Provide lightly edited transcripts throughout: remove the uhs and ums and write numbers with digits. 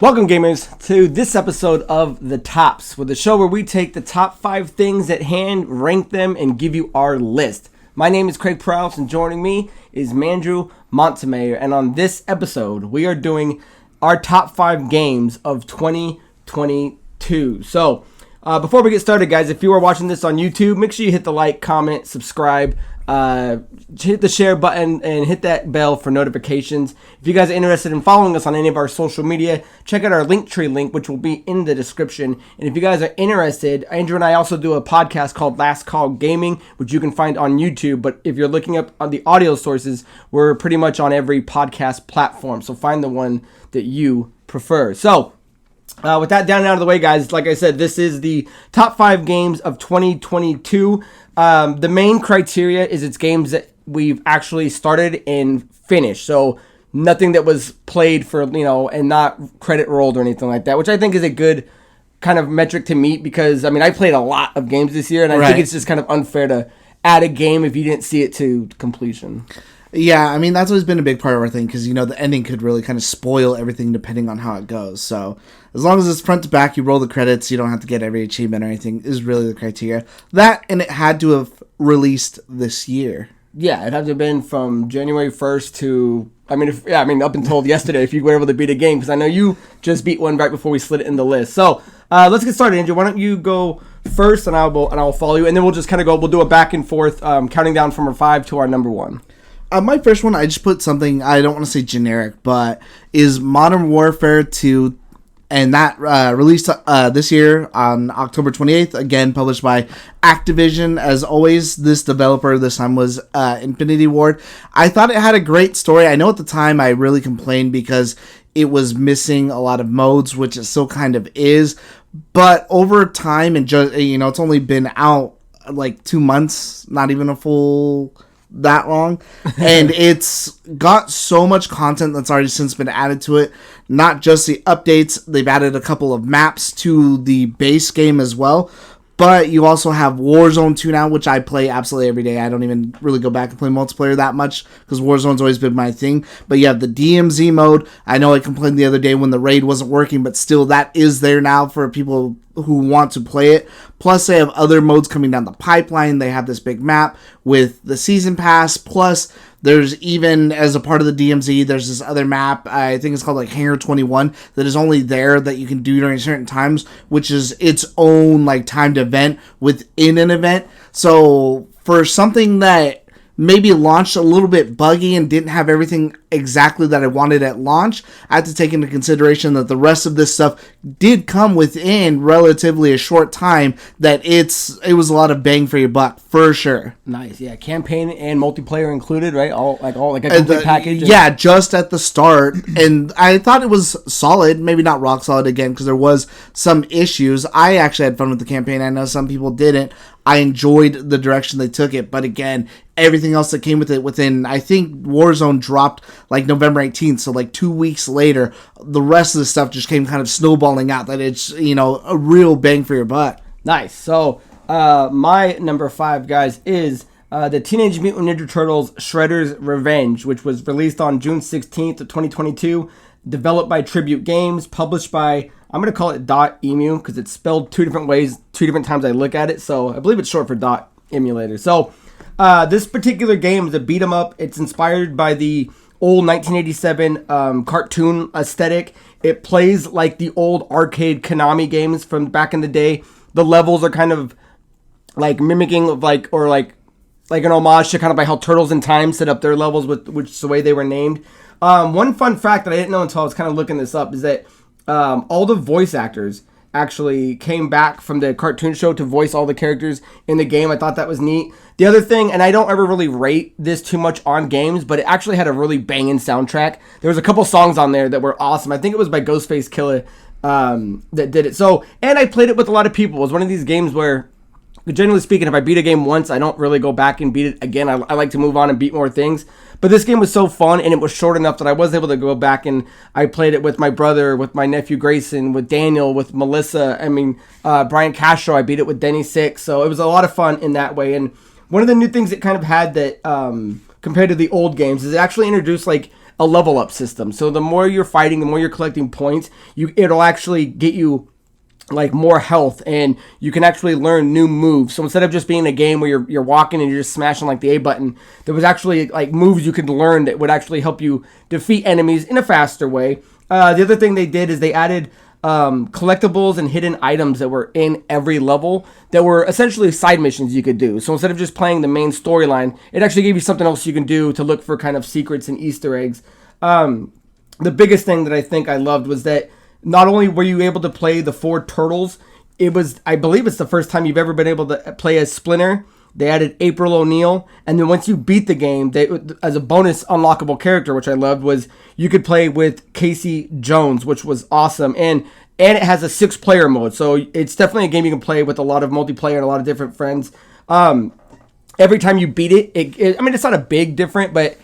Welcome, gamers, to this episode of The Tops, with a show where we take the top 5 things at hand, rank them, and give you our list. My name is Craig Perales, and joining me is Mandrew Montemayor, and on this episode, we are doing our top 5 games of 2022. So, before we get started, guys, if you are watching this on YouTube, make sure you hit the like, comment, subscribe, hit the share button, and hit that bell for notifications. If you guys are interested in following us on any of our social media, check out our Linktree link, which will be in the description. And if you guys are interested, Andrew and I also do a podcast called LastCall Gaming, which you can find on YouTube. But if you're looking up on the audio sources, we're pretty much on every podcast platform. So find the one that you prefer. So, with that down and out of the way, guys, like I said, this is the top 5 games of 2022. The main criteria is it's games that we've actually started and finished. So nothing that was played for, and not credit rolled or anything like that, which I think is a good kind of metric to meet because, I played a lot of games this year, and I think it's just kind of unfair to add a game if you didn't see it to completion. Yeah, that's always been a big part of our thing because, the ending could really kind of spoil everything depending on how it goes. So as long as it's front to back, you roll the credits, you don't have to get every achievement or anything is really the criteria. That, and it had to have released this year. Yeah, it had to have been from January 1st to, up until yesterday if you were able to beat a game, because I know you just beat one right before we slid it in the list. So let's get started, Andrew. Why don't you go first and I will follow you, and then we'll just kind of we'll do a back and forth, counting down from our 5 to our number 1. My first one, I just put something, I don't want to say generic, but is Modern Warfare 2, and that released this year on October 28th, again published by Activision. As always, this developer this time was Infinity Ward. I thought it had a great story. I know at the time I really complained because it was missing a lot of modes, which it still kind of is, but over time, and just, it's only been out like 2 months, not even a full that long, and it's got so much content that's already since been added to it. Not just the updates, they've added a couple of maps to the base game as well, but you also have Warzone 2 now, which I play absolutely every day. I don't even really go back and play multiplayer that much because Warzone's always been my thing. But you have the DMZ mode. I know I complained the other day when the raid wasn't working, but still that is there now for people who want to play it. Plus they have other modes coming down the pipeline. They have this big map with the season pass. Plus there's even, as a part of the DMZ, there's this other map, I think it's called like Hangar 21, that is only there that you can do during certain times, which is its own like timed event within an event. So for something that maybe launched a little bit buggy and didn't have everything exactly that I wanted at launch, I had to take into consideration that the rest of this stuff did come within relatively a short time, that it was a lot of bang for your buck for sure. Nice, yeah. Campaign and multiplayer included, right? All like a complete package. Yeah, just at the start, and I thought it was solid. Maybe not rock solid again because there was some issues. I actually had fun with the campaign. I know some people didn't. I enjoyed the direction they took it, but again, everything else that came with it within, I think Warzone dropped like November 18th, so like 2 weeks later, the rest of the stuff just came kind of snowballing out, that it's, a real bang for your buck. Nice. So, my number 5, guys, is the Teenage Mutant Ninja Turtles Shredder's Revenge, which was released on June 16th of 2022, developed by Tribute Games, published by, I'm going to call it .emu because it's spelled 2 different ways, 2 different times I look at it, so I believe it's short for .emulator. So, this particular game is a beat 'em up. It's inspired by the old 1987 cartoon aesthetic. It plays like the old arcade Konami games from back in the day. The levels are kind of like mimicking of like an homage to kind of like how Turtles in Time set up their levels, with which is the way they were named. One fun fact that I didn't know until I was kind of looking this up is that all the voice actors actually came back from the cartoon show to voice all the characters in the game. I thought that was neat. The other thing, and I don't ever really rate this too much on games, but it actually had a really banging soundtrack. There was a couple songs on there that were awesome. I think it was by Ghostface Killah that did it. So, and I played it with a lot of people. It was one of these games where, generally speaking, if I beat a game once, I don't really go back and beat it again. I like to move on and beat more things. But this game was so fun, and it was short enough that I was able to go back, and I played it with my brother, with my nephew Grayson, with Daniel, with Melissa. Brian Castro. I beat it with Denny Six. So it was a lot of fun in that way. And one of the new things it kind of had that compared to the old games is it actually introduced like a level up system. So the more you're fighting, the more you're collecting points, it'll actually get you like more health, and you can actually learn new moves. So instead of just being a game where you're walking and you're just smashing like the A button, there was actually like moves you could learn that would actually help you defeat enemies in a faster way. The other thing they did is they added collectibles and hidden items that were in every level that were essentially side missions you could do. So instead of just playing the main storyline, it actually gave you something else you can do to look for kind of secrets and Easter eggs. The biggest thing that I think I loved was that not only were you able to play the 4 turtles, I believe it's the first time you've ever been able to play as Splinter. They added April O'Neil, and then once you beat the game, as a bonus unlockable character, which I loved, was you could play with Casey Jones, which was awesome. And it has a 6-player mode, so it's definitely a game you can play with a lot of multiplayer and a lot of different friends. Every time you beat it, I mean, it's not a big different, but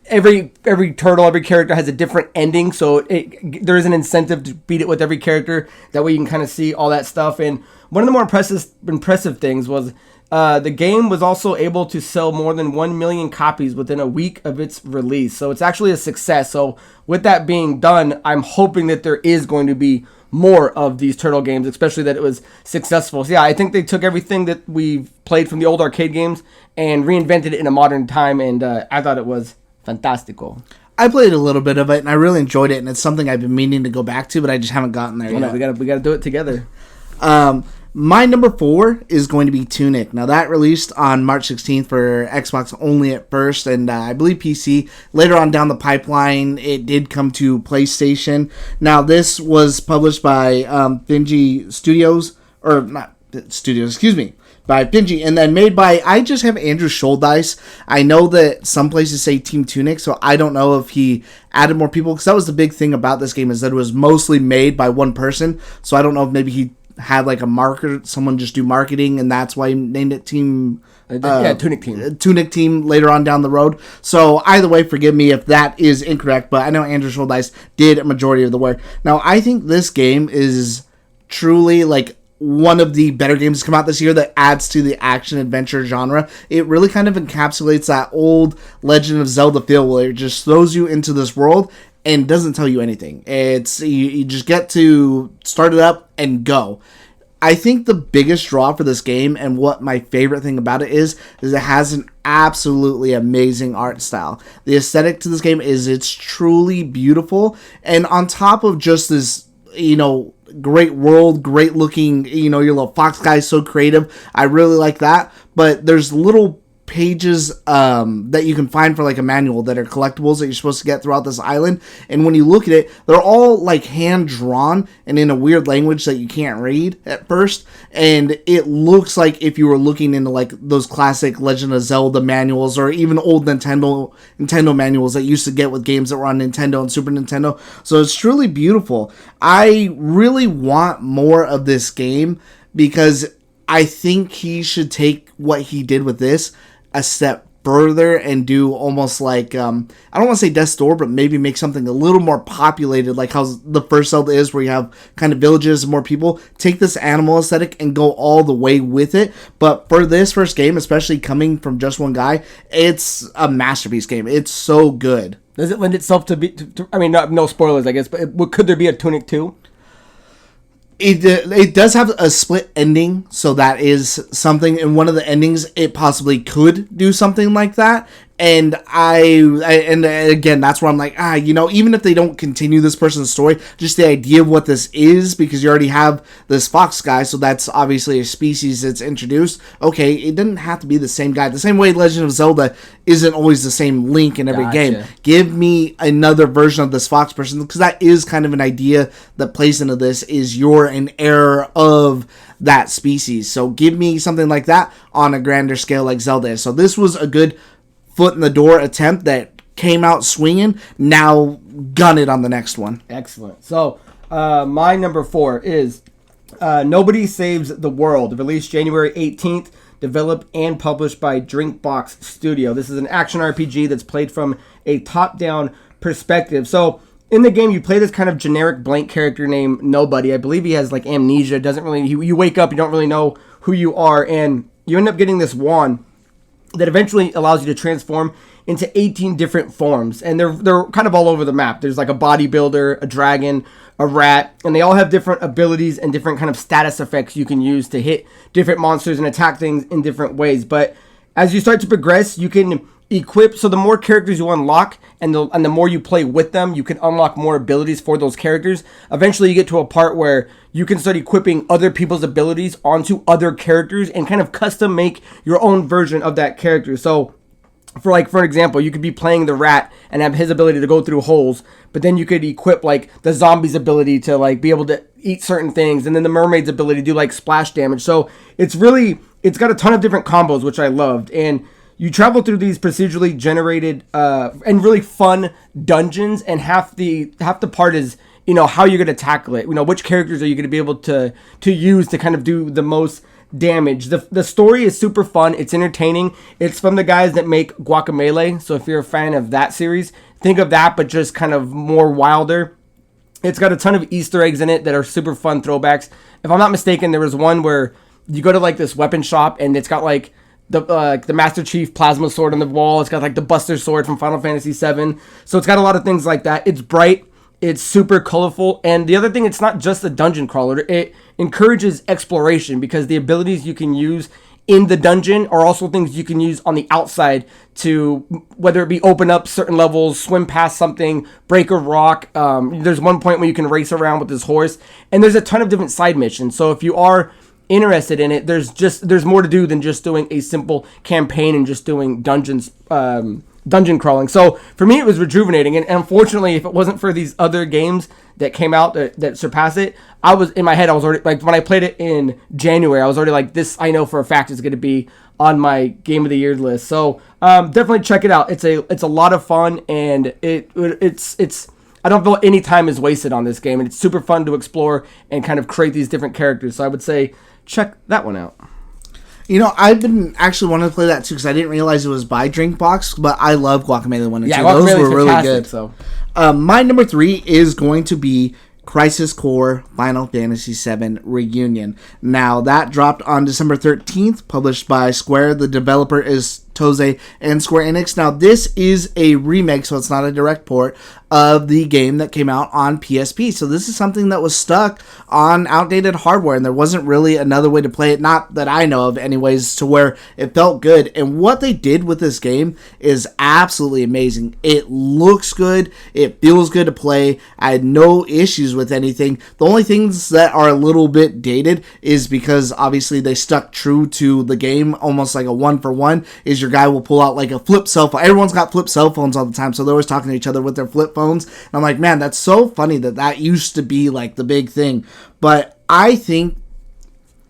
every turtle, every character has a different ending, so there is an incentive to beat it with every character. That way you can kind of see all that stuff. And one of the more impressive things was the game was also able to sell more than 1 million copies within a week of its release. So it's actually a success. So with that being done, I'm hoping that there is going to be more of these turtle games, especially that it was successful. So yeah, I think they took everything that we've played from the old arcade games and reinvented it in a modern time, and I thought it was fantastico. I played a little bit of it, and I really enjoyed it, and it's something I've been meaning to go back to, but I just haven't gotten there yet. No, we gotta do it together. My number 4 is going to be Tunic. Now, that released on March 16th for Xbox only at first, and I believe PC. Later on down the pipeline, it did come to PlayStation. Now, this was published by Finji Studios, or not Studios, excuse me, by Finji, and then made by, I just have Andrew Scholdice. I know that some places say Team Tunic, so I don't know if he added more people, because that was the big thing about this game, is that it was mostly made by one person, so I don't know if maybe he had like a marketer, someone just do marketing, and that's why he named it Team Tunic Team. Tunic Team later on down the road. So either way, forgive me if that is incorrect, but I know Andrew Scholdice did a majority of the work. Now, I think this game is truly like one of the better games to come out this year that adds to the action-adventure genre. It really kind of encapsulates that old Legend of Zelda feel, where it just throws you into this world and doesn't tell you anything. It's you just get to start it up and go. I think the biggest draw for this game, and what my favorite thing about it is it has an absolutely amazing art style. The aesthetic to this game it's truly beautiful, and on top of just this, great world, great looking, your little fox guy is so creative. I really like that, but there's little pages that you can find for like a manual that are collectibles that you're supposed to get throughout this island, and when you look at it, they're all like hand drawn and in a weird language that you can't read at first, and it looks like if you were looking into like those classic Legend of Zelda manuals, or even old Nintendo manuals that you used to get with games that were on Nintendo and Super Nintendo. So it's truly beautiful. I really want more of this game, because I think he should take what he did with this a step further and do almost like, I don't want to say Death's Door, but maybe make something a little more populated, like how the first Zelda is, where you have kind of villages and more people. Take this animal aesthetic and go all the way with it. But for this first game, especially coming from just one guy, it's a masterpiece game. It's so good. Does it lend itself to be, I mean, no spoilers, I guess, but could there be a Tunic 2? It does have a split ending, so that is something. In one of the endings, it possibly could do something like that. And and again, that's where I'm like, even if they don't continue this person's story, just the idea of what this is, because you already have this fox guy, so that's obviously a species that's introduced. Okay, it doesn't have to be the same guy. The same way Legend of Zelda isn't always the same Link in every game. Give me another version of this fox person, because that is kind of an idea that plays into this, is you're an heir of that species. So give me something like that on a grander scale like Zelda is. So this was a good foot in the door attempt that came out swinging. Now gun it on the next one. Excellent. So my number 4 is Nobody Saves the World, released January 18th, developed and published by Drinkbox Studio. This is an action RPG that's played from a top-down perspective. So in the game, you play this kind of generic blank character named Nobody. I believe he has like amnesia. You wake up, you don't really know who you are, and you end up getting this wand that eventually allows you to transform into 18 different forms, and they're kind of all over the map. There's like a bodybuilder, a dragon, a rat, and they all have different abilities and different kind of status effects you can use to hit different monsters and attack things in different ways. But as you start to progress, you can equip, so the more characters you unlock and the more you play with them, you can unlock more abilities for those characters. Eventually you get to a part where you can start equipping other people's abilities onto other characters and kind of custom make your own version of that character. So for example, you could be playing the rat and have his ability to go through holes, but then you could equip like the zombie's ability to like be able to eat certain things, and then the mermaid's ability to do like splash damage. So it's got a ton of different combos, which I loved. And you travel through these procedurally generated and really fun dungeons, and half the part is, you know, how you're going to tackle it. You know, which characters are you going to be able to use to kind of do the most damage. The story is super fun. It's entertaining. It's from the guys that make Guacamelee. So if you're a fan of that series, think of that, but just kind of more wilder. It's got a ton of Easter eggs in it that are super fun throwbacks. If I'm not mistaken, there was one where you go to like this weapon shop and it's got like the Master Chief plasma sword on the wall. It's got like the Buster sword from Final Fantasy VII. So it's got a lot of things like that. It's bright. It's super colorful. And the other thing, it's not just a dungeon crawler. It encourages exploration because the abilities you can use in the dungeon are also things you can use on the outside to, whether it be open up certain levels, swim past something, break a rock. There's one point where you can race around with this horse. And there's a ton of different side missions. So if you are interested in it, there's more to do than just doing a simple campaign and just doing dungeon crawling. So for me, it was rejuvenating, and unfortunately, if it wasn't for these other games that came out that surpass it, I was in my head, I was already like, when I played it in January, I was already like, this I know for a fact is going to be on my game of the year list. So definitely check it out. It's a lot of fun, and it's I don't feel any time is wasted on this game, and it's super fun to explore and kind of create these different characters. So I would say check that one out. You know, I've been actually wanting to play that too because I didn't realize it was by Drinkbox, but I love Guacamelee 1 and 2. Those were really good. So. My number 3 is going to be Crisis Core Final Fantasy VII Reunion. Now, that dropped on December 13th, published by Square. The developer is Toze and Square Enix. Now, this is a remake, so it's not a direct port of the game that came out on PSP. So this is something that was stuck on outdated hardware, and there wasn't really another way to play it, not that I know of anyways, to where it felt good. And what they did with this game is absolutely amazing. It looks good. It feels good to play. I had no issues with anything. The only things that are a little bit dated is because obviously they stuck true to the game, almost like a 1-for-1, is your guy will pull out like a flip cell phone. Everyone's got flip cell phones all the time, so they're always talking to each other with their flip phones. And I'm like, man, that's so funny that used to be like the big thing. But I think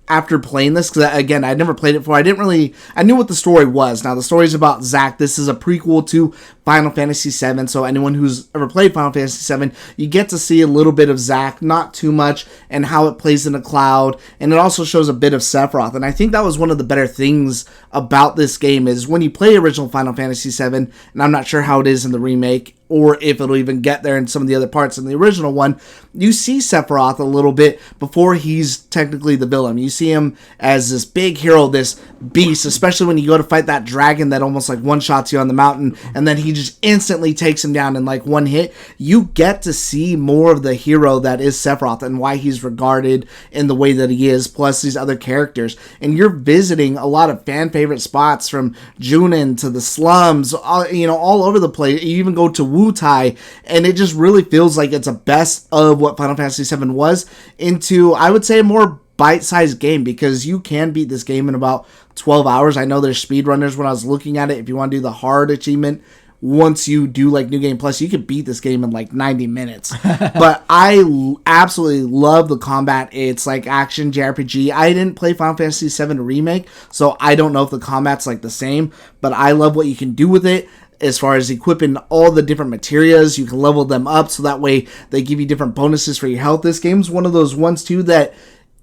after playing this, because again, I'd never played it before, I knew what the story was. Now, the story is about Zack. This is a prequel to Final Fantasy VII, so anyone who's ever played Final Fantasy VII, you get to see a little bit of Zack, not too much, and how it plays in a cloud, and it also shows a bit of Sephiroth, and I think that was one of the better things about this game, is when you play original Final Fantasy VII, and I'm not sure how it is in the remake, or if it'll even get there in some of the other parts in the original one, you see Sephiroth a little bit before he's technically the villain. You see him as this big hero, this beast, especially when you go to fight that dragon that almost like one-shots you on the mountain, and then he just instantly takes him down in like one hit. You get to see more of the hero that is Sephiroth and why he's regarded in the way that he is, plus these other characters. And you're visiting a lot of fan-favorite spots, from Junin to the slums, all over the place. You even go to Wutai, and it just really feels like it's a best of what Final Fantasy VII was into, I would say, a more bite-sized game, because you can beat this game in about 12 hours. I know there's speedrunners when I was looking at it. If you want to do the hard achievement, once you do like New Game Plus, you could beat this game in like 90 minutes. But I absolutely love the combat. It's like action JRPG. I didn't play Final Fantasy VII Remake, so I don't know if the combat's like the same, but I love what you can do with it. As far as equipping all the different materials, you can level them up so that way they give you different bonuses for your health. This game's one of those ones too that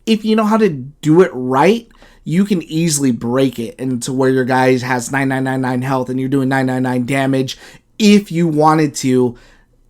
if you know how to do it right, you can easily break it into where your guy has 9999 health and you're doing 999 damage if you wanted to,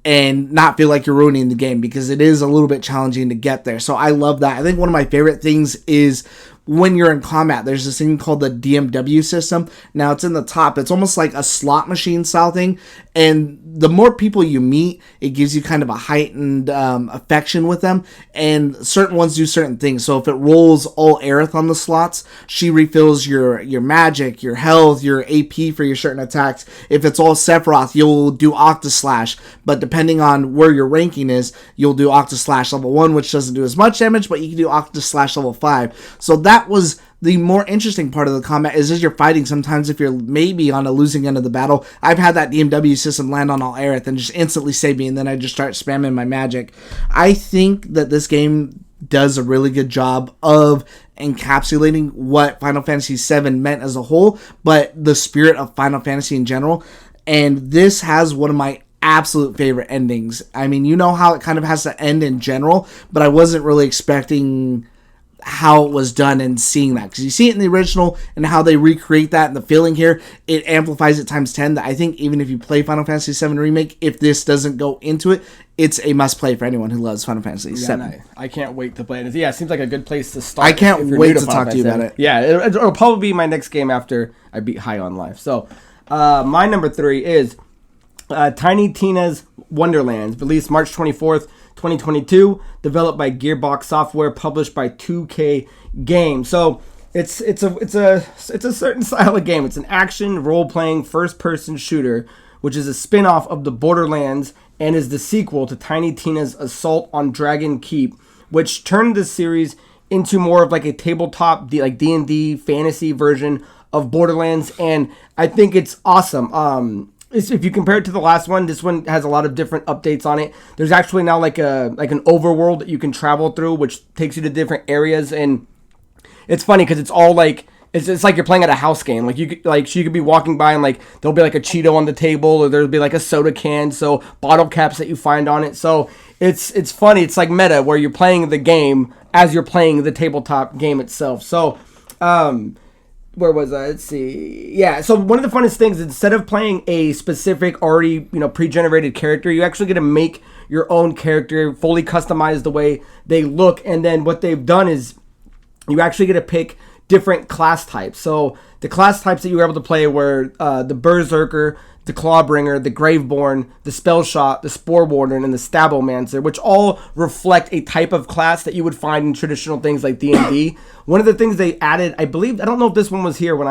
and not feel like you're ruining the game, because it is a little bit challenging to get there. So I love that. I think one of my favorite things is when you're in combat, there's this thing called the DMW system. Now, it's in the top. It's almost like a slot machine style thing. And the more people you meet, it gives you kind of a heightened affection with them. And certain ones do certain things. So if it rolls all Aerith on the slots, she refills your magic, your health, your AP for your certain attacks. If it's all Sephiroth, you'll do Octaslash. But depending on where your ranking is, you'll do Octaslash level 1, which doesn't do as much damage, but you can do Octaslash level 5. So that was the more interesting part of the combat, is as you're fighting, sometimes if you're maybe on a losing end of the battle, I've had that DMW system land on all Aerith and just instantly save me, and then I just start spamming my magic. I think that this game does a really good job of encapsulating what Final Fantasy VII meant as a whole, but the spirit of Final Fantasy in general. And this has one of my absolute favorite endings. I mean, you know how it kind of has to end in general, but I wasn't really expecting how it was done and seeing that, because you see it in the original and how they recreate that, and the feeling here, it amplifies it times 10. That I think even if you play Final Fantasy VII Remake, if this doesn't go into it, it's a must play for anyone who loves Final Fantasy VII. I can't wait to play it. Yeah, it seems like a good place to start. I can't wait to talk to you about it. Yeah, it'll probably be my next game after I beat High on Life. So my number 3 is Tiny Tina's Wonderland, released March 24th, 2022, developed by Gearbox Software, published by 2K Games. So it's a certain style of game. It's an action role-playing first-person shooter, which is a spin-off of the Borderlands and is the sequel to Tiny Tina's Assault on Dragon Keep, which turned this series into more of like a tabletop like D&D fantasy version of Borderlands, and I think it's awesome. If you compare it to the last one, this one has a lot of different updates on it. There's actually now like an overworld that you can travel through, which takes you to different areas, and it's funny because it's all like it's like you're playing at a house game. Like you could be walking by and like there'll be like a Cheeto on the table, or there'll be like a soda can, so bottle caps that you find on it. So it's funny. It's like meta where you're playing the game as you're playing the tabletop game itself. So where was I? Let's see. Yeah, so one of the funnest things, instead of playing a specific already, pre-generated character, you actually get to make your own character, fully customize the way they look, and then what they've done is you actually get to pick different class types. So the class types that you were able to play were the Berserker, the Clawbringer, the Graveborn, the Spellshot, the Spore Warden, and the Stabomancer, which all reflect a type of class that you would find in traditional things like D&D. One of the things they added, I don't know if this one was here when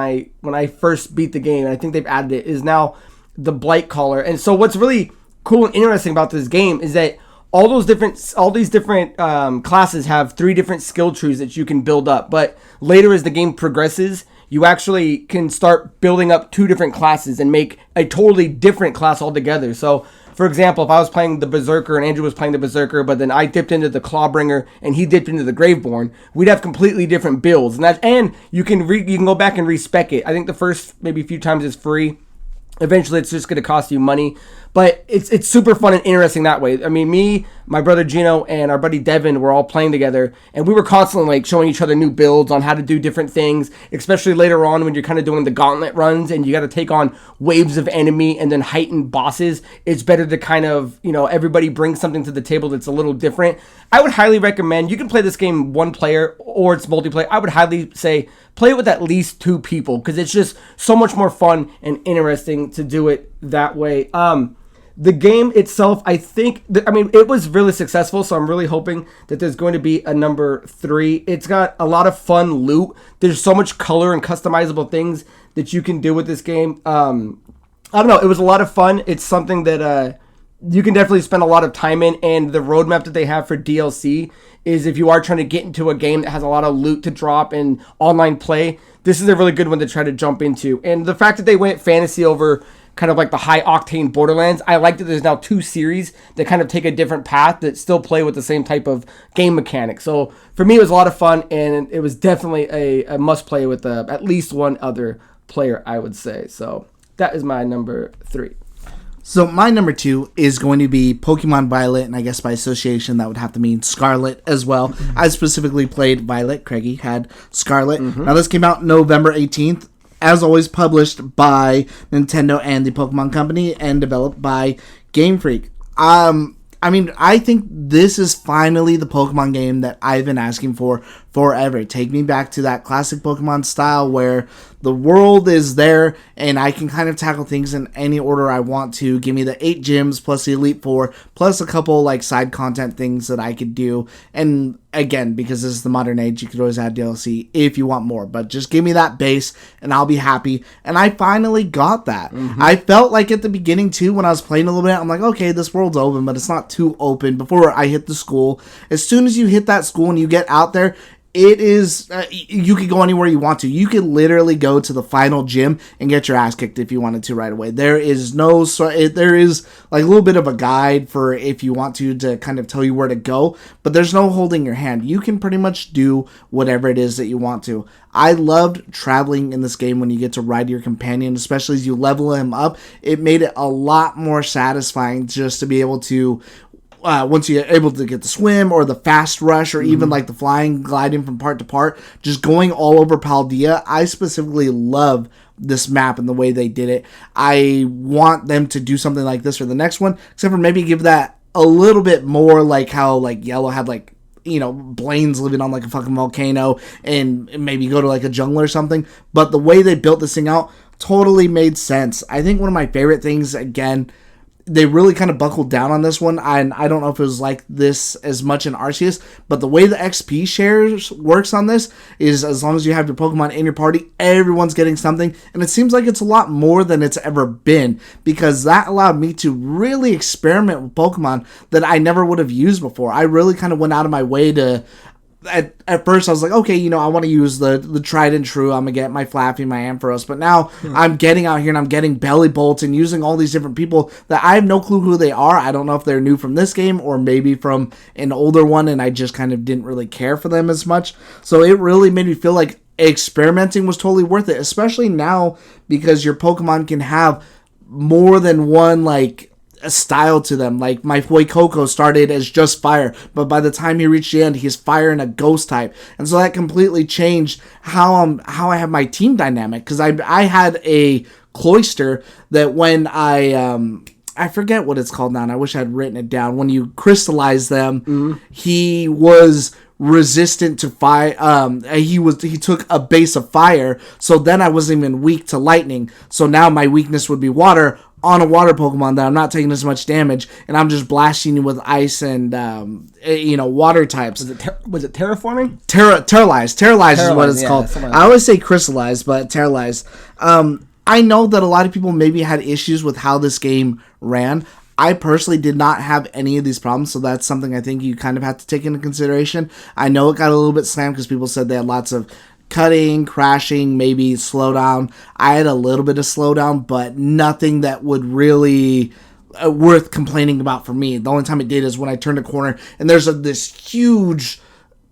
I first beat the game, and I think they've added it, is now the Blightcaller. And so what's really cool and interesting about this game is that all these different classes have 3 different skill trees that you can build up. But later as the game progresses, you actually can start building up 2 different classes and make a totally different class altogether. So, for example, if I was playing the Berserker and Andrew was playing the Berserker, but then I dipped into the Clawbringer and he dipped into the Graveborn, we'd have completely different builds. And you can go back and respec it. I think the first maybe few times is free. Eventually, it's just going to cost you money. But it's super fun and interesting that way. I mean, me, my brother Geno, and our buddy Devin were all playing together, and we were constantly like showing each other new builds on how to do different things, especially later on when you're kind of doing the gauntlet runs and you got to take on waves of enemy and then heightened bosses. It's better to kind of, everybody brings something to the table that's a little different. I would highly recommend, you can play this game one player or it's multiplayer. I would highly say play it with at least 2 people because it's just so much more fun and interesting to do it that way. The game itself, it was really successful, so I'm really hoping that there's going to be a number 3. It's got a lot of fun loot. There's so much color and customizable things that you can do with this game. I don't know, it was a lot of fun. It's something that you can definitely spend a lot of time in, and the roadmap that they have for DLC is if you are trying to get into a game that has a lot of loot to drop and online play, this is a really good one to try to jump into. And the fact that they went fantasy over kind of like the high octane Borderlands, I like that there's now 2 series that kind of take a different path that still play with the same type of game mechanics. So for me, it was a lot of fun, and it was definitely a must play with at least one other player, I would say. So that is my number 3. So my number 2 is going to be Pokemon Violet, and I guess by association that would have to mean Scarlet as well. I specifically played Violet. Craigie had Scarlet. Now this came out November 18th. As always, published by Nintendo and the Pokemon Company and developed by Game Freak. I think this is finally the Pokemon game that I've been asking for forever. Take me back to that classic Pokemon style where the world is there and I can kind of tackle things in any order I want to. Give me the 8 gyms plus the Elite Four plus a couple like side content things that I could do. And again, because this is the modern age, you could always add DLC if you want more. But just give me that base and I'll be happy. And I finally got that. I felt like at the beginning too when I was playing a little bit, I'm like, okay, this world's open, but it's not too open. Before I hit the school, as soon as you hit that school and you get out there, it is, you could go anywhere you want to. You could literally go to the final gym and get your ass kicked if you wanted to right away. There is no, there is like a little bit of a guide for if you want to kind of tell you where to go, but there's no holding your hand. You can pretty much do whatever it is that you want to. I loved traveling in this game when you get to ride your companion, especially as you level him up. It made it a lot more satisfying just to be able to, once you're able to get the swim or the fast rush or even like the flying, gliding from part to part, just going all over Paldea. I specifically love this map and the way they did it. I want them to do something like this for the next one, except for maybe give that a little bit more like how like Yellow had like, you know, Blaine's living on like a fucking volcano and maybe go to like a jungle or something. But the way they built this thing out totally made sense. I think one of my favorite things, again, they really kind of buckled down on this one, and I don't know if it was like this as much in Arceus, but the way the XP shares works on this is as long as you have your Pokemon in your party, everyone's getting something, and it seems like it's a lot more than it's ever been, because that allowed me to really experiment with Pokemon that I never would have used before. I really kind of went out of my way to... At first I was like, okay, you know, I want to use the tried and true. I'm going to get my Flappy, my Ampharos. But now I'm getting out here and I'm getting Belly Bolts and using all these different people that I have no clue who they are. I don't know if they're new from this game or maybe from an older one and I just kind of didn't really care for them as much. So it really made me feel like experimenting was totally worth it, especially now because your Pokemon can have more than one, like, a style to them. Like my boy Coco started as just fire, but by the time he reached the end, he's fire and a ghost type, and so that completely changed how I have my team dynamic. Because I had a Cloyster that when I forget what it's called now, and I wish I had written it down. When you crystallize them, he was resistant to fire. He took a base of fire, so then I wasn't even weak to lightning. So now my weakness would be water on a water Pokemon that I'm not taking as much damage, and I'm just blasting you with ice and water types. Was it terraforming? Terralize is what it's called. I always say crystallize, but terralize. I know that a lot of people maybe had issues with how this game ran. I personally did not have any of these problems, so that's something I think you kind of have to take into consideration. I know it got a little bit slammed because people said they had lots of cutting, crashing, maybe slowdown. I had a little bit of slowdown, but nothing that would really worth complaining about for me. The only time it did is when I turned a corner and there's this huge,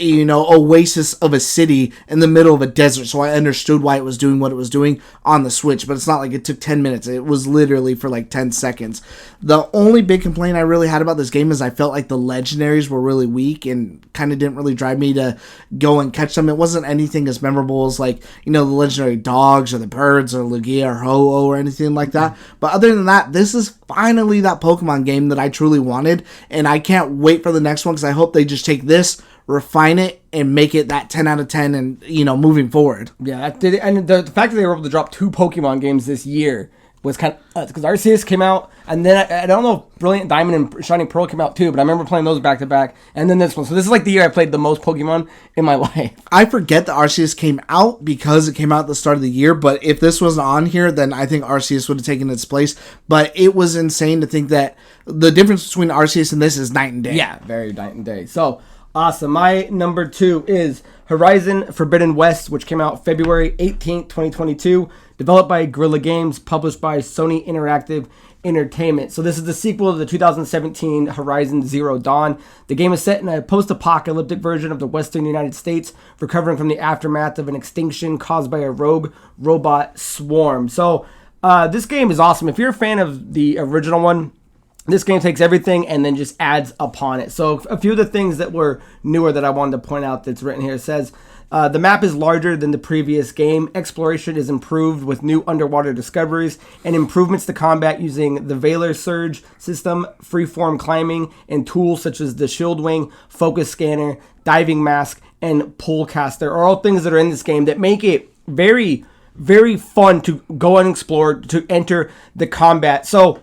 oasis of a city in the middle of a desert. So I understood why it was doing what it was doing on the Switch, but it's not like it took 10 minutes. It was literally for like 10 seconds. The only big complaint I really had about this game is I felt like the legendaries were really weak and kind of didn't really drive me to go and catch them. It wasn't anything as memorable as like, the legendary dogs or the birds or Lugia or Ho-Oh or anything like that. But other than that, this is finally that Pokemon game that I truly wanted, and I can't wait for the next one because I hope they just take this, refine it, and make it that 10 out of 10 and, moving forward. Yeah, that did it. And the fact that they were able to drop 2 Pokemon games this year was kind of because Arceus came out, and then I don't know if Brilliant Diamond and Shining Pearl came out too, but I remember playing those back to back, and then this one. So this is like the year I played the most Pokemon in my life. I forget that Arceus came out because it came out at the start of the year, but if this wasn't on here, then I think Arceus would have taken its place. But it was insane to think that the difference between Arceus and this is night and day. Yeah, very night and day. So awesome. My number 2 is Horizon Forbidden West, which came out February 18th, 2022. Developed by Guerrilla Games, published by Sony Interactive Entertainment. So this is the sequel to the 2017 Horizon Zero Dawn. The game is set in a post-apocalyptic version of the Western United States, recovering from the aftermath of an extinction caused by a rogue robot swarm. So this game is awesome. If you're a fan of the original one, this game takes everything and then just adds upon it. So a few of the things that were newer that I wanted to point out that's written here. It says, The map is larger than the previous game. Exploration is improved with new underwater discoveries and improvements to combat using the Valor Surge system, freeform climbing, and tools such as the Shield Wing, Focus Scanner, Diving Mask, and Pull Caster are all things that are in this game that make it very, very fun to go and explore, to enter the combat. So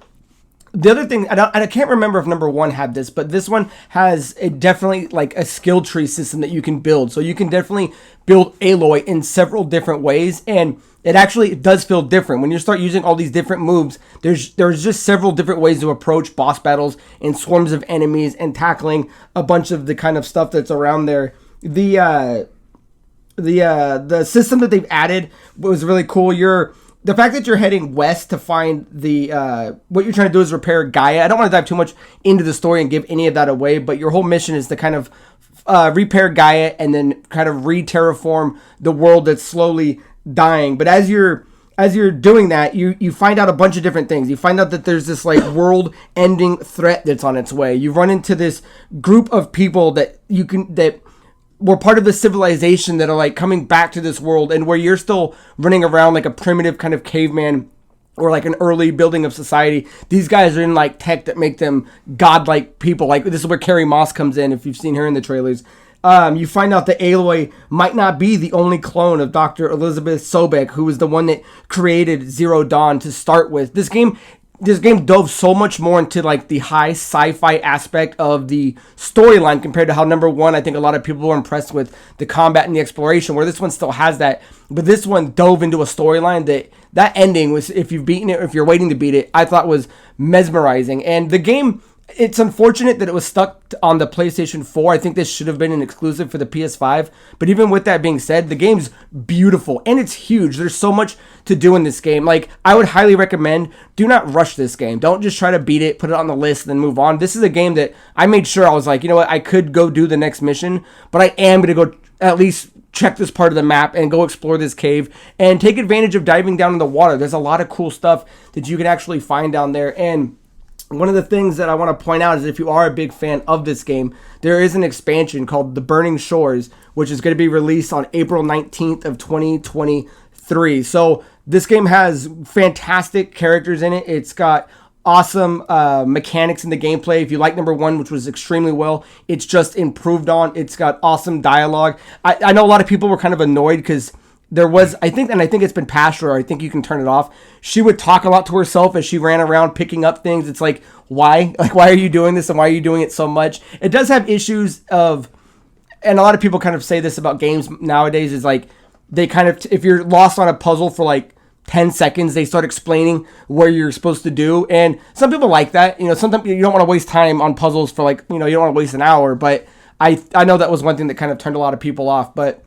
the other thing, I can't remember if number 1 had this, but this one has definitely like a skill tree system that you can build. So you can definitely build Aloy in several different ways, and it does feel different. When you start using all these different moves, there's just several different ways to approach boss battles and swarms of enemies and tackling a bunch of the kind of stuff that's around there. The system that they've added was really cool. The fact that you're heading west to find what you're trying to do is repair Gaia. I don't want to dive too much into the story and give any of that away, but your whole mission is to kind of repair Gaia and then kind of re-terraform the world that's slowly dying. But as you're doing that, you find out a bunch of different things. You find out that there's this like world-ending threat that's on its way. You run into this group of people that were part of the civilization that are like coming back to this world, and where you're still running around like a primitive kind of caveman or like an early building of society. These guys are in like tech that make them godlike people. Like this is where Carrie Moss comes in, if you've seen her in the trailers. You find out that Aloy might not be the only clone of Dr. Elizabeth Sobek, who was the one that created Zero Dawn to start with. This game dove so much more into like the high sci-fi aspect of the storyline compared to how number 1, I think a lot of people were impressed with the combat and the exploration, where this one still has that. But this one dove into a storyline that ending was, if you've beaten it or if you're waiting to beat it, I thought was mesmerizing. And the game, it's unfortunate that it was stuck on the PlayStation 4. I think this should have been an exclusive for the PS5. But even with that being said, the game's beautiful and it's huge. There's so much to do in this game. Like, I would highly recommend, do not rush this game. Don't just try to beat it, put it on the list, and then move on. This is a game that I made sure I was like, you know what, I could go do the next mission, but I am going to go at least check this part of the map and go explore this cave and take advantage of diving down in the water. There's a lot of cool stuff that you can actually find down there. And one of the things that I want to point out is, if you are a big fan of this game, there is an expansion called The Burning Shores, which is going to be released on April 19th of 2023. So this game has fantastic characters in it. It's got awesome mechanics in the gameplay. If you like number 1, which was extremely well, it's just improved on. It's got awesome dialogue. I know a lot of people were kind of annoyed because there was, I think it's been patched, or I think you can turn it off. She would talk a lot to herself as she ran around picking up things. It's like, why? Like, why are you doing this, and why are you doing it so much? It does have issues of, and a lot of people kind of say this about games nowadays, is like, they kind of, if you're lost on a puzzle for like 10 seconds, they start explaining where you're supposed to do. And some people like that. You know, sometimes you don't want to waste time on puzzles for like, you don't want to waste an hour. But I know that was one thing that kind of turned a lot of people off. But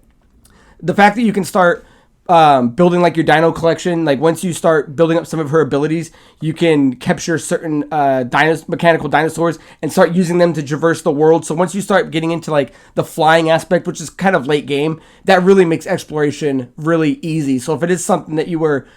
the fact that you can start building like your dino collection, like once you start building up some of her abilities, you can capture certain mechanical dinosaurs and start using them to traverse the world. So once you start getting into like the flying aspect, which is kind of late game, that really makes exploration really easy. So if it is something that you were,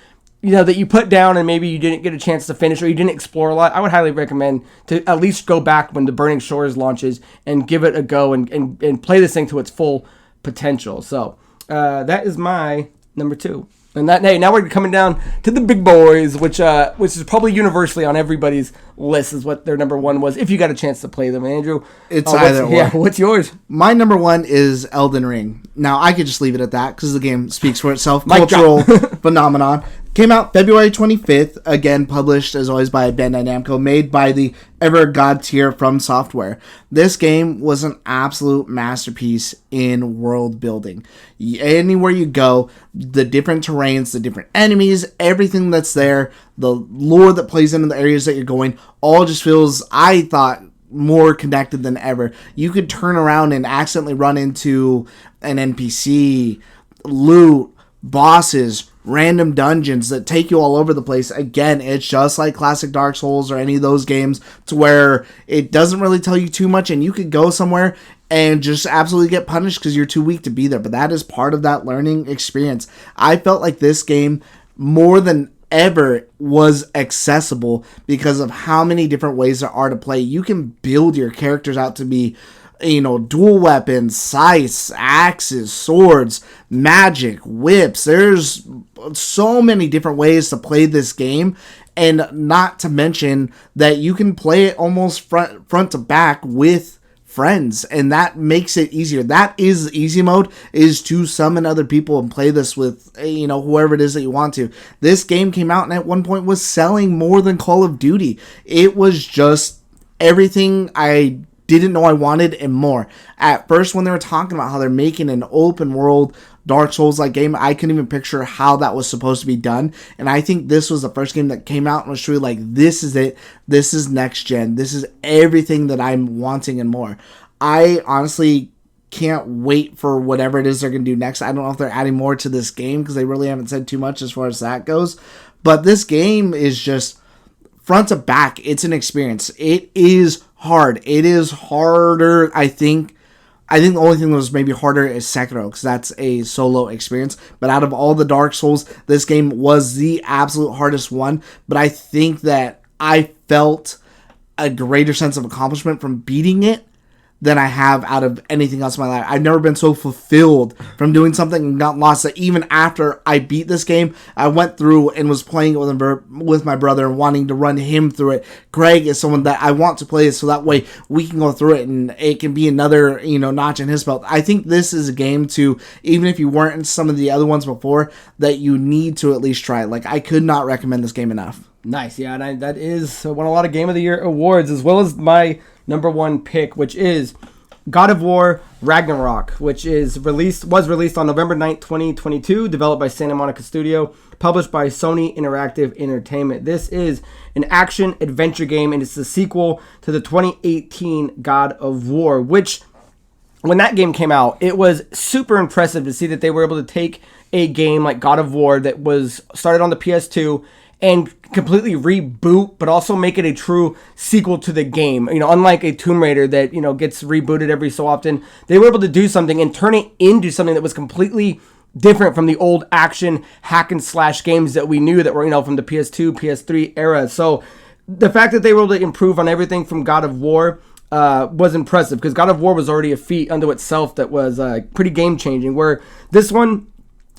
that you put down and maybe you didn't get a chance to finish, or you didn't explore a lot, I would highly recommend to at least go back when the Burning Shores launches and give it a go and play this thing to its full potential. So that is my number 2. And now we're coming down to the big boys, which is probably universally on everybody's list, is what their number 1 was, if you got a chance to play them. Andrew, it's either or. Yeah, what's yours? My number 1 is Elden Ring. Now, I could just leave it at that because the game speaks for itself. Cultural phenomenon. Came out February 25th, again published as always by Bandai Namco, made by the ever god tier From Software. This game was an absolute masterpiece in world building. Anywhere you go, the different terrains, the different enemies, everything that's there, the lore that plays into the areas that you're going, all just feels, I thought, more connected than ever. You could turn around and accidentally run into an NPC, loot, bosses, random dungeons that take you all over the place. Again, it's just like classic Dark Souls or any of those games, to where it doesn't really tell you too much, and you could go somewhere and just absolutely get punished because you're too weak to be there. But that is part of that learning experience. I felt like this game, more than ever, was accessible because of how many different ways there are to play. You can build your characters out to be dual weapons, scythes, axes, swords, magic, whips. There's so many different ways to play this game. And not to mention that you can play it almost front to back with friends, and that makes it easier. That is easy mode, is to summon other people and play this with whoever it is that you want to. This game came out and at one point was selling more than Call of Duty. It was just everything I didn't know I wanted and more. At first, when they were talking about how they're making an open world Dark Souls-like game, I couldn't even picture how that was supposed to be done. And I think this was the first game that came out and was truly like, this is it. This is next gen. This is everything that I'm wanting and more. I honestly can't wait for whatever it is they're going to do next. I don't know if they're adding more to this game because they really haven't said too much as far as that goes. But this game is just front to back. It's an experience. It is hard. It is harder, I think the only thing that was maybe harder is Sekiro, because that's a solo experience. But out of all the Dark Souls, this game was the absolute hardest one. But I think that I felt a greater sense of accomplishment from beating it than I have out of anything else in my life. I've never been so fulfilled from doing something and not lost that even after I beat this game, I went through and was playing it with my brother and wanting to run him through it. Greg is someone that I want to play so that way we can go through it and it can be another, notch in his belt. I think this is a game to, even if you weren't in some of the other ones before, that you need to at least try it. Like, I could not recommend this game enough. Nice, yeah, and that is won a lot of Game of the Year awards, as well as my number one pick, which is God of War Ragnarok, which was released on November 9th, 2022, developed by Santa Monica Studio, published by Sony Interactive Entertainment. This is an action-adventure game, and it's the sequel to the 2018 God of War, which, when that game came out, it was super impressive to see that they were able to take a game like God of War that was started on the PS2 and completely reboot, but also make it a true sequel to the game. Unlike a Tomb Raider that, gets rebooted every so often, they were able to do something and turn it into something that was completely different from the old action hack and slash games that we knew that were, from the PS2, PS3 era. So the fact that they were able to improve on everything from God of War was impressive, because God of War was already a feat unto itself that was pretty game changing, where this one,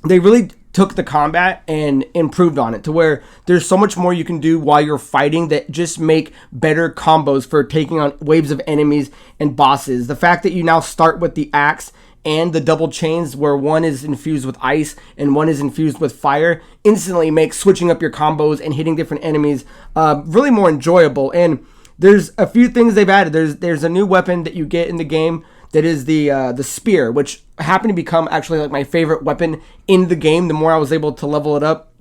they really took the combat and improved on it to where there's so much more you can do while you're fighting that just make better combos for taking on waves of enemies and bosses. The fact that you now start with the axe and the double chains, where one is infused with ice and one is infused with fire, instantly makes switching up your combos and hitting different enemies really more enjoyable. And there's a few things they've added. There's a new weapon that you get in the game that is the spear, which happened to become actually like my favorite weapon in the game the more I was able to level it up.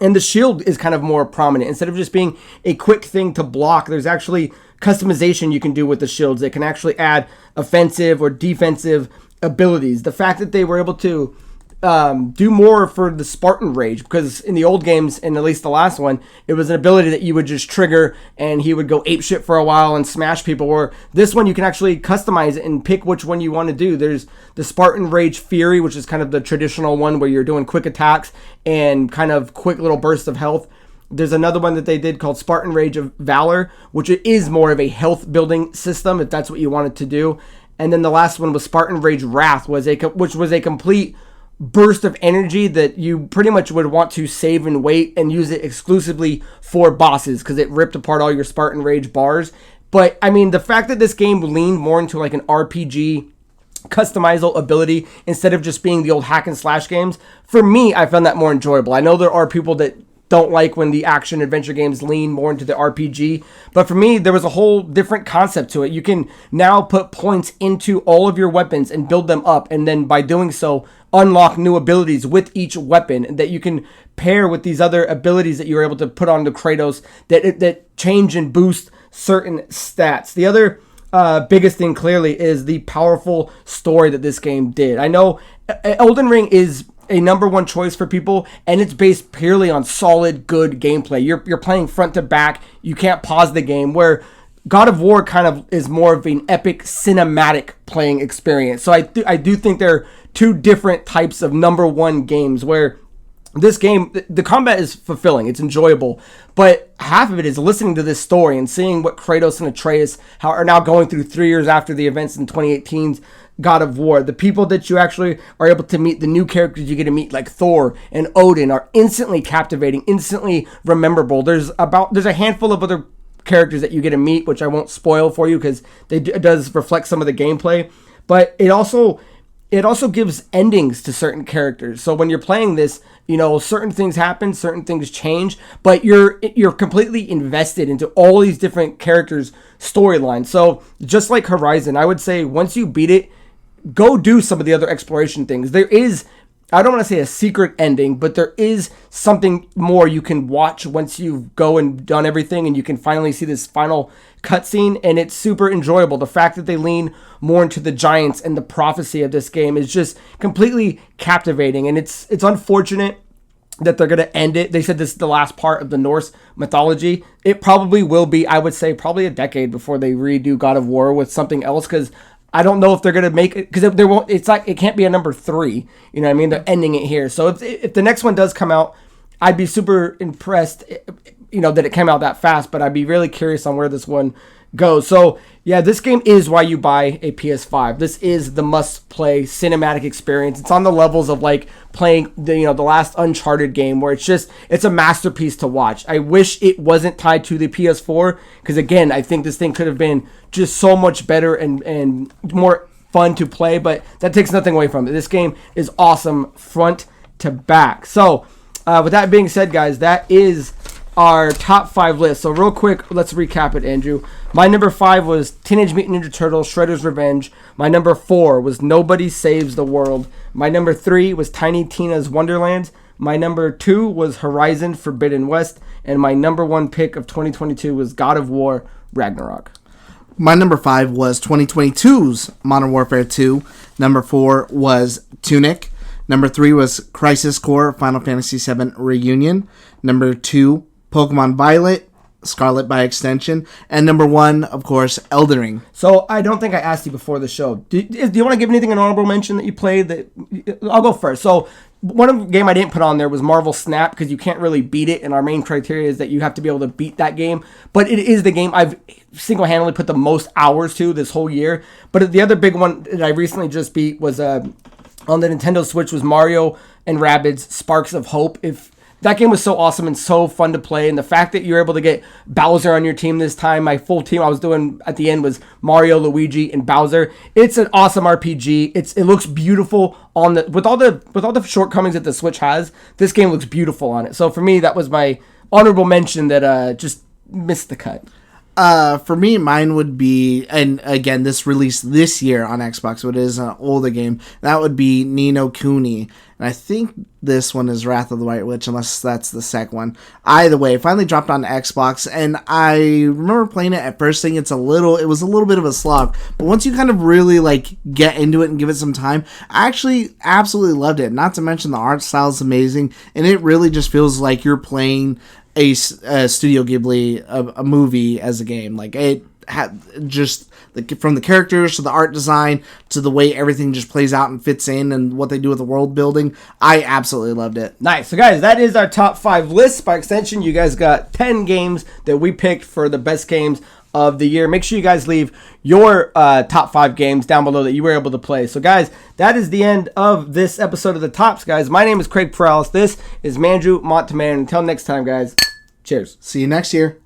And the shield is kind of more prominent. Instead of just being a quick thing to block, there's actually customization you can do with the shields that can actually add offensive or defensive abilities. The fact that they were able to do more for the Spartan Rage, because in the old games, and at least the last one, it was an ability that you would just trigger and he would go apeshit for a while and smash people. Or this one, you can actually customize it and pick which one you want to do. There's the Spartan Rage Fury, which is kind of the traditional one where you're doing quick attacks and kind of quick little bursts of health. There's another one that they did called Spartan Rage of Valor, which is more of a health building system if that's what you wanted to do. And then the last one was Spartan Rage Wrath, which was a complete burst of energy that you pretty much would want to save and wait and use it exclusively for bosses, because it ripped apart all your Spartan Rage bars. But I mean, the fact that this game leaned more into like an RPG customizable ability instead of just being the old hack and slash games, for me, I found that more enjoyable. I know there are people that don't like when the action adventure games lean more into the RPG, but for me, there was a whole different concept to it. You can now put points into all of your weapons and build them up, and then by doing so, unlock new abilities with each weapon that you can pair with these other abilities that you're able to put onto Kratos that change and boost certain stats. The other biggest thing clearly is the powerful story that this game did. I know Elden Ring is a number one choice for people, and it's based purely on solid, good gameplay. You're playing front to back. You can't pause the game, where God of War kind of is more of an epic cinematic playing experience. So I do think there are two different types of number one games, where this game, the combat is fulfilling. It's enjoyable. But half of it is listening to this story and seeing what Kratos and Atreus are now going through 3 years after the events in 2018's God of War. The people that you actually are able to meet, the new characters you get to meet, like Thor and Odin, are instantly captivating, instantly rememberable. There's a handful of other characters that you get to meet, which I won't spoil for you because it does reflect some of the gameplay. But it also gives endings to certain characters. So when you're playing this, certain things happen, certain things change, but you're completely invested into all these different characters' storylines. So just like Horizon, I would say once you beat it, go do some of the other exploration things. There is, I don't want to say a secret ending, but there is something more you can watch once you've go and done everything, and you can finally see this final cutscene, and it's super enjoyable. The fact that they lean more into the giants and the prophecy of this game is just completely captivating, and it's unfortunate that they're going to end it. They said this is the last part of the Norse mythology. It probably will be, I would say, probably a decade before they redo God of War with something else, because I don't know if they're going to make it, because there won't. It's like it can't be a number 3. You know what I mean? They're ending it here. So if the next one does come out, I'd be super impressed, that it came out that fast. But I'd be really curious on where this one goes. So yeah, this game is why you buy a PS5. This is the must-play cinematic experience. It's on the levels of like playing the last Uncharted game, where it's a masterpiece to watch. I wish it wasn't tied to the PS4, because again, I think this thing could have been just so much better and more fun to play, but that takes nothing away from it. This game is awesome front to back. So with that being said, guys, that is our top 5 list. So real quick, let's recap it, Andrew. My number 5 was Teenage Mutant Ninja Turtles Shredder's Revenge. My number 4 was Nobody Saves the World. My number 3 was Tiny Tina's Wonderland. My number 2 was Horizon Forbidden West. And my number 1 pick of 2022 was God of War Ragnarok. My number 5 was 2022's Modern Warfare 2. Number 4 was Tunic. Number 3 was Crisis Core Final Fantasy VII Reunion. Number 2, Pokemon Violet, Scarlet by extension. And number 1, of course, Elden Ring. So I don't think I asked you before the show. Do you want to give anything an honorable mention that you played? I'll go first. So one of the game I didn't put on there was Marvel Snap, because you can't really beat it, and our main criteria is that you have to be able to beat that game. But it is the game I've single-handedly put the most hours to this whole year. But the other big one that I recently just beat was on the Nintendo Switch was Mario and Rabbids Sparks of Hope. That game was so awesome and so fun to play, and the fact that you're able to get Bowser on your team this time, my full team I was doing at the end was Mario, Luigi, and Bowser. It's an awesome RPG. It looks beautiful with all the shortcomings that the Switch has. This game looks beautiful on it. So for me, that was my honorable mention that just missed the cut. For me, mine would be, and again, this released this year on Xbox, so it is an older game. That would be Ni no Kuni. And I think this one is Wrath of the White Witch, unless that's the second one. Either way, it finally dropped on Xbox, and I remember playing it at first, thinking it was a little bit of a slog. But once you kind of really get into it and give it some time, I actually absolutely loved it. Not to mention the art style is amazing, and it really just feels like you're playing a Studio Ghibli a movie as a game. Like it had just from the characters to the art design to the way everything just plays out and fits in and what they do with the world building. I absolutely loved it. Nice. So guys, that is our top 5 list. By extension, you guys got 10 games that we picked for the best games of the year. Make sure you guys leave your top 5 games down below that you were able to play. So guys, that is the end of this episode of The Tops, guys. My name is Craig Perales. This is Mandrew Montemayor. Until next time, guys, cheers. See you next year.